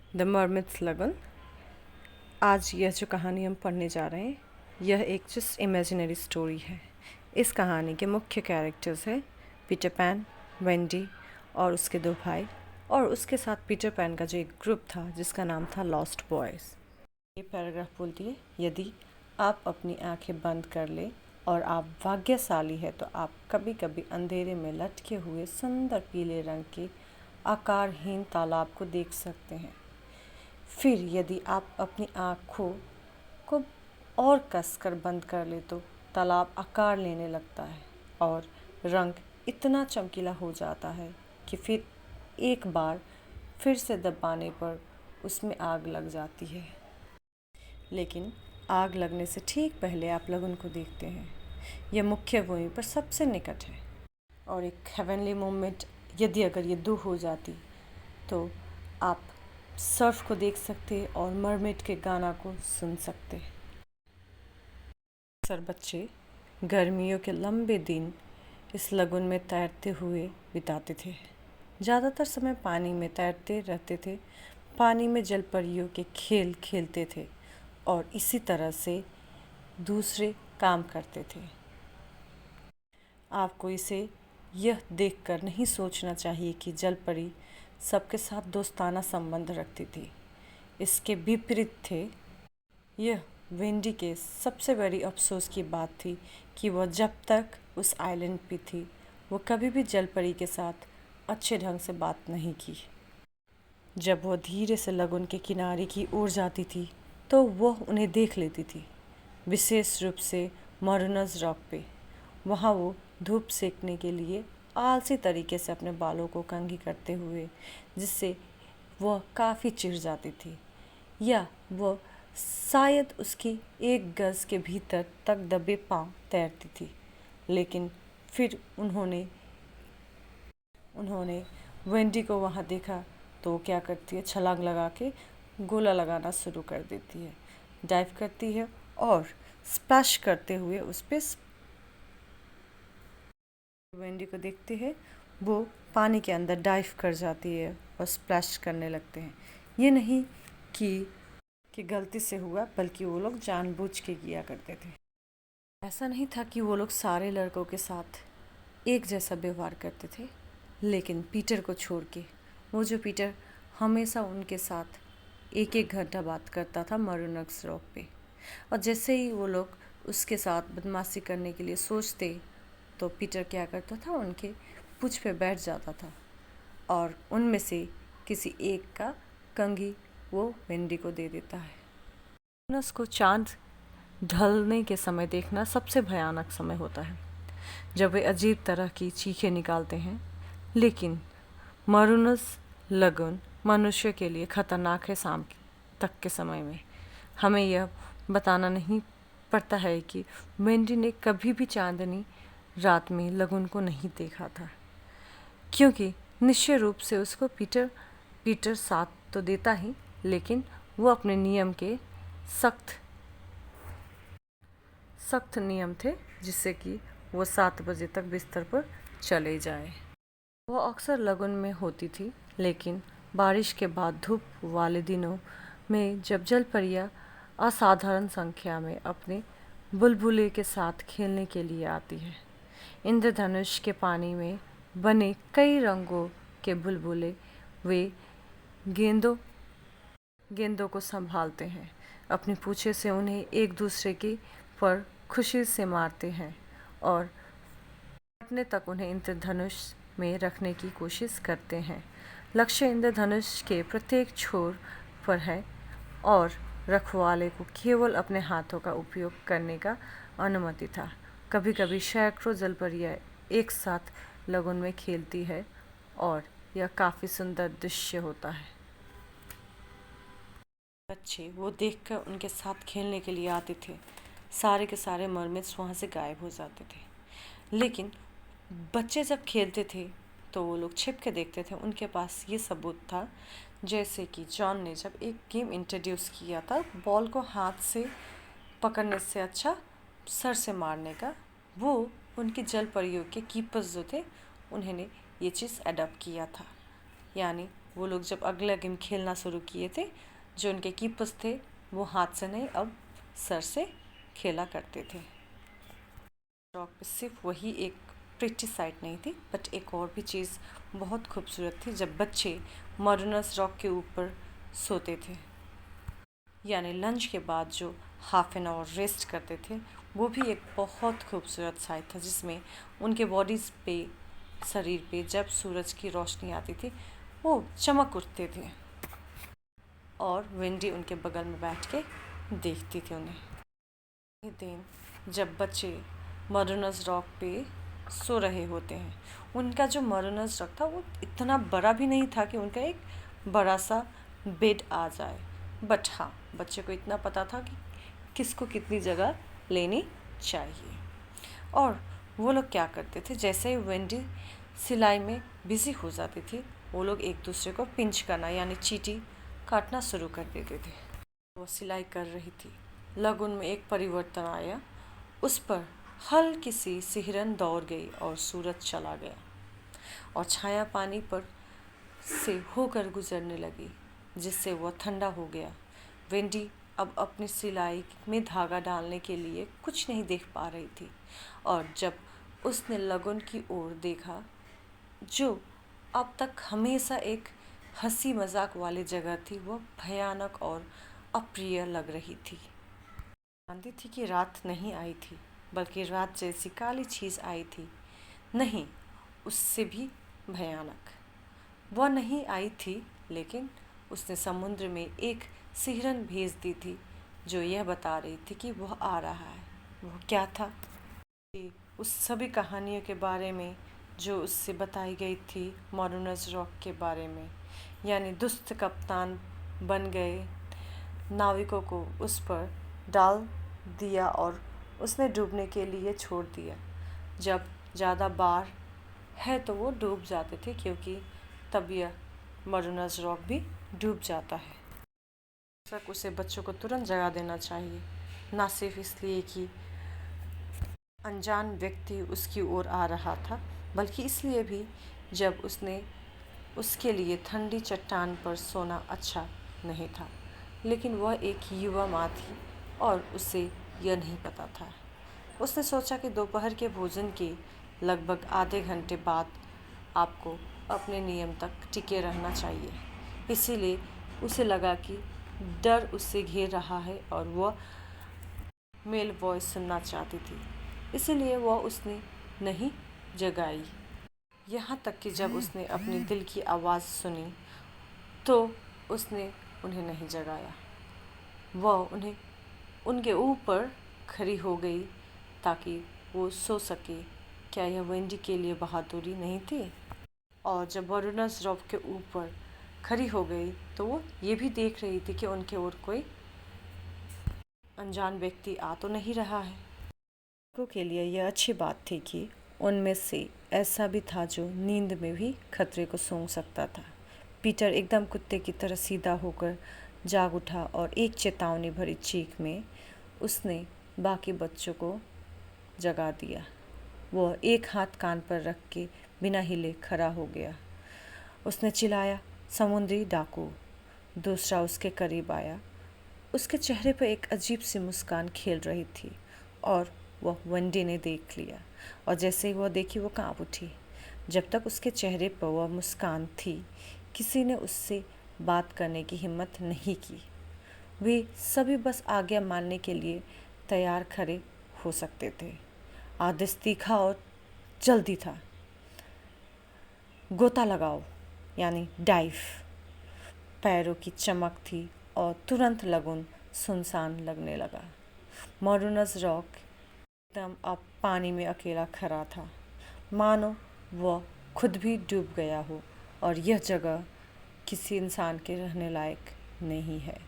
The मरमिड्स लगन। आज यह जो कहानी हम पढ़ने जा रहे हैं यह एक जस्ट इमेजिनरी स्टोरी है। इस कहानी के मुख्य कैरेक्टर्स हैं पीटर पैन, वेंडी और उसके दो भाई, और उसके साथ पीटर पैन का जो एक ग्रुप था जिसका नाम था लॉस्ट बॉयज़। ये पैराग्राफ बोलती है, यदि आप अपनी आंखें बंद कर ले और आप भाग्यशाली है तो आप कभी कभी अंधेरे में लटके हुए सुंदर पीले रंग के आकारहीन तालाब को देख सकते हैं। फिर यदि आप अपनी आँखों को और कसकर बंद कर ले तो तालाब आकार लेने लगता है और रंग इतना चमकीला हो जाता है कि फिर एक बार फिर से दबाने पर उसमें आग लग जाती है। लेकिन आग लगने से ठीक पहले आप लोग उनको देखते हैं। यह मुख्य भूमि पर सबसे निकट है और एक हेवनली मोमेंट यदि अगर ये दो हो जाती तो आप सर्फ को देख सकते और मरमेड के गाना को सुन सकते। अक्सर बच्चे गर्मियों के लंबे दिन इस लगुन में तैरते हुए बिताते थे। ज़्यादातर समय पानी में तैरते रहते थे, पानी में जल परियों के खेल खेलते थे और इसी तरह से दूसरे काम करते थे। आपको इसे यह देखकर नहीं सोचना चाहिए कि जल परी सबके साथ दोस्ताना संबंध रखती थी। इसके विपरीत थे। यह वेंडी के सबसे बड़ी अफसोस की बात थी कि वह जब तक उस आइलैंड पे थी वो कभी भी जल परी के साथ अच्छे ढंग से बात नहीं की। जब वह धीरे से लगुन के किनारे की ओर जाती थी तो वह उन्हें देख लेती थी, विशेष रूप से मॉर्नस रॉक पे। वहाँ वो धूप सेकने के लिए आलसी तरीके से अपने बालों को कंघी करते हुए, जिससे वह काफ़ी चिढ़ जाती थी, या वह शायद उसकी एक गज के भीतर तक दबे पांव तैरती थी। लेकिन फिर उन्होंने वेंडी को वहाँ देखा तो वो क्या करती है, छलांग लगा के गोला लगाना शुरू कर देती है, डाइव करती है और स्प्लैश करते हुए उस पर वेंडी को देखते हैं वो पानी के अंदर डाइव कर जाती है और स्प्लैश करने लगते हैं। ये नहीं कि गलती से हुआ, बल्कि वो लोग जानबूझ के किया करते थे। ऐसा नहीं था कि वो लोग सारे लड़कों के साथ एक जैसा व्यवहार करते थे, लेकिन पीटर को छोड़ के, वो जो पीटर हमेशा उनके साथ एक एक घंटा बात करता था मॉर्नस रॉक पे, और जैसे ही वो लोग उसके साथ बदमाशी करने के लिए सोचते तो पीटर क्या करता था, उनके पूंछ पे बैठ जाता था और उनमें से किसी एक का कंघी वो वेंडी को दे देता है। मॉर्नस को चांद ढलने के समय देखना सबसे भयानक समय होता है, जब वे अजीब तरह की चीखें निकालते हैं। लेकिन मॉर्नस लगुन मनुष्य के लिए खतरनाक है। शाम तक के समय में हमें यह बताना नहीं पड़ता है कि वेंडी ने कभी भी चांदनी रात में लगुन को नहीं देखा था, क्योंकि निश्चय रूप से उसको पीटर साथ तो देता ही, लेकिन वो अपने नियम के सख्त नियम थे, जिससे कि वो 7 बजे तक बिस्तर पर चले जाए। वो अक्सर लगुन में होती थी, लेकिन बारिश के बाद धूप वाले दिनों में जब जल परियां असाधारण संख्या में अपने बुलबुले के साथ खेलने के लिए आती है। इंद्रधनुष के पानी में बने कई रंगों के बुलबुले वे गेंदों को संभालते हैं, अपनी पूंछे से उन्हें एक दूसरे की पर खुशी से मारते हैं और फटने तक उन्हें इंद्रधनुष में रखने की कोशिश करते हैं। लक्ष्य इंद्रधनुष के प्रत्येक छोर पर है और रखवाले को केवल अपने हाथों का उपयोग करने का अनुमति था। कभी कभी सैकड़ों जलपरियां एक साथ लगुन में खेलती है और यह काफ़ी सुंदर दृश्य होता है। बच्चे वो देखकर उनके साथ खेलने के लिए आते थे। सारे के सारे मरमिड्स वहाँ से गायब हो जाते थे। लेकिन बच्चे जब खेलते थे तो वो लोग छिप के देखते थे। उनके पास ये सबूत था, जैसे कि जॉन ने जब एक गेम इंट्रोड्यूस किया था, बॉल को हाथ से पकड़ने से अच्छा सर से मारने का, वो उनके जल परियों के कीपर्स जो थे उन्होंने ये चीज़ अडॉप्ट किया था। यानी वो लोग जब अगला गेम खेलना शुरू किए थे, जो उनके कीपर्स थे वो हाथ से नहीं अब सर से खेला करते थे। रॉक पे सिर्फ वही एक प्रिटी साइड नहीं थी, बट एक और भी चीज़ बहुत खूबसूरत थी जब बच्चे मॉडर्नस रॉक के ऊपर सोते थे, यानी लंच के बाद जो हाफ एन आवर रेस्ट करते थे, वो भी एक बहुत खूबसूरत साइड था जिसमें उनके बॉडीज़ पे, शरीर पे जब सूरज की रोशनी आती थी वो चमक उठते थे और वेंडी उनके बगल में बैठ के देखती थी उन्हें। ये दिन जब बच्चे मॉडर्नस रॉक पे सो रहे होते हैं, उनका जो मॉडर्नस रॉक था वो इतना बड़ा भी नहीं था कि उनका एक बड़ा सा बेड आ जाए, बट हाँ बच्चे को इतना पता था कि किसको कितनी जगह लेनी चाहिए। और वो लोग क्या करते थे, जैसे ही वेंडी सिलाई में बिज़ी हो जाती थी, वो लोग एक दूसरे को पिंच करना यानी चीटी काटना शुरू कर देते थे। वो सिलाई कर रही थी, लगन में एक परिवर्तन आया, उस पर हल्की सी सिहरन दौड़ गई और सूरज चला गया और छाया पानी पर से होकर गुजरने लगी, जिससे वह ठंडा हो गया। वेंडी अब अपनी सिलाई में धागा डालने के लिए कुछ नहीं देख पा रही थी और जब उसने लगन की ओर देखा, जो अब तक हमेशा एक हंसी मजाक वाली जगह थी, वह भयानक और अप्रिय लग रही थी। जानती थी कि रात नहीं आई थी, बल्कि रात जैसी काली चीज़ आई थी, नहीं उससे भी भयानक। वह नहीं आई थी, लेकिन उसने समुद्र में एक सिहरन भेज दी थी जो यह बता रही थी कि वह आ रहा है। वह क्या था? उस सभी कहानियों के बारे में जो उससे बताई गई थी मॉडर्नस रॉक के बारे में, यानी दुष्ट कप्तान बन गए नाविकों को उस पर डाल दिया और उसने डूबने के लिए छोड़ दिया। जब ज़्यादा बार है तो वो डूब जाते थे, क्योंकि तब यह मॉडर्नस रॉक भी डूब जाता है। तक उसे बच्चों को तुरंत जगा देना चाहिए, ना सिर्फ इसलिए कि अनजान व्यक्ति उसकी ओर आ रहा था, बल्कि इसलिए भी जब उसने उसके लिए ठंडी चट्टान पर सोना अच्छा नहीं था। लेकिन वह एक युवा माँ थी और उसे यह नहीं पता था। उसने सोचा कि दोपहर के भोजन के लगभग आधे घंटे बाद आपको अपने नियम तक टिके रहना चाहिए। इसीलिए उसे लगा कि डर उससे घेर रहा है और वह मेल वॉइस सुनना चाहती थी, इसीलिए वह उसने नहीं जगाई। यहाँ तक कि जब उसने अपने दिल की आवाज़ सुनी तो उसने उन्हें नहीं जगाया। वह उन्हें उनके ऊपर खड़ी हो गई ताकि वो सो सके। क्या यह वेंडी के लिए बहादुरी नहीं थी? और जब मॉडर्नस रॉक के ऊपर खड़ी हो गई तो वो ये भी देख रही थी कि उनके ओर कोई अनजान व्यक्ति आ तो नहीं रहा है। लोगों के लिए यह अच्छी बात थी कि उनमें से ऐसा भी था जो नींद में भी खतरे को सूंघ सकता था। पीटर एकदम कुत्ते की तरह सीधा होकर जाग उठा और एक चेतावनी भरी चीख में उसने बाकी बच्चों को जगा दिया। वह एक हाथ कान पर रख के बिना हिले खड़ा हो गया। उसने चिल्लाया, समुद्री डाकू। दूसरा उसके करीब आया। उसके चेहरे पर एक अजीब सी मुस्कान खेल रही थी और वह वेंडी ने देख लिया और जैसे ही वह देखी वो कांप उठी। जब तक उसके चेहरे पर वह मुस्कान थी, किसी ने उससे बात करने की हिम्मत नहीं की। वे सभी बस आज्ञा मानने के लिए तैयार खड़े हो सकते थे। आदेश तीखा और जल्दी था। गोता लगाओ, यानी डाइव। पैरों की चमक थी और तुरंत लगन सुनसान लगने लगा। मॉडर्नस रॉक एकदम अब पानी में अकेला खड़ा था, मानो वह खुद भी डूब गया हो और यह जगह किसी इंसान के रहने लायक नहीं है।